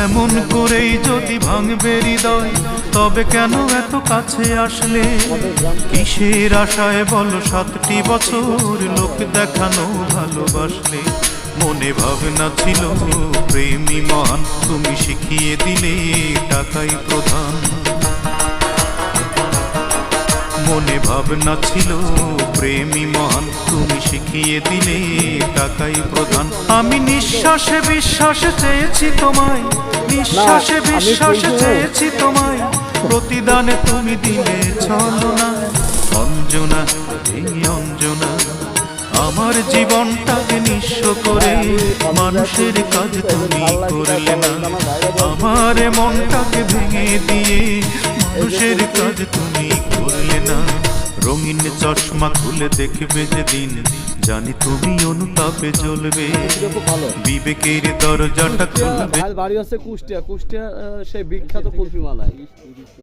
এমন করেই যদি ভাঙবে হৃদয়, তবে কেন এত কাছে আসলে? কিসের আশায় বলো 7টি বছর লোক দেখানো ভালোবাসলে? মনে ভাবনা ছিল প্রেমী মহান, তুমি শিখিয়ে দিলে টাকাই প্রধান। মনে ভাবনা ছিল প্রেমী মহান, তুমি শিখিয়ে দিলে টাকাই প্রধান। আমি নিঃশ্বাসে বিশ্বাসে চেয়েছি তোমায়, নিঃশ্বাসে বিশ্বাসে চেয়েছি তোমায়, প্রতিদানে তুমি দিলে ছলনা। অঞ্জনা, এই অঞ্জনা, আমার জীবনটাকে নিঃস্ব করে মানুষের কাজ তুমি করলে না। আমার মনটাকে ভেঙে দিয়ে মানুষের কাজ তুমি করলে না। রঙিন চশমা খুলে দেখবে যেদিন, জানি তুমি অনুতাপে জ্বলবে। বিবেকের দরজাটা খুলবে। বাড়ি আছে কুষ্টিয়া, কুষ্টিয়া সেই বিখ্যাত কুলফি মালাই।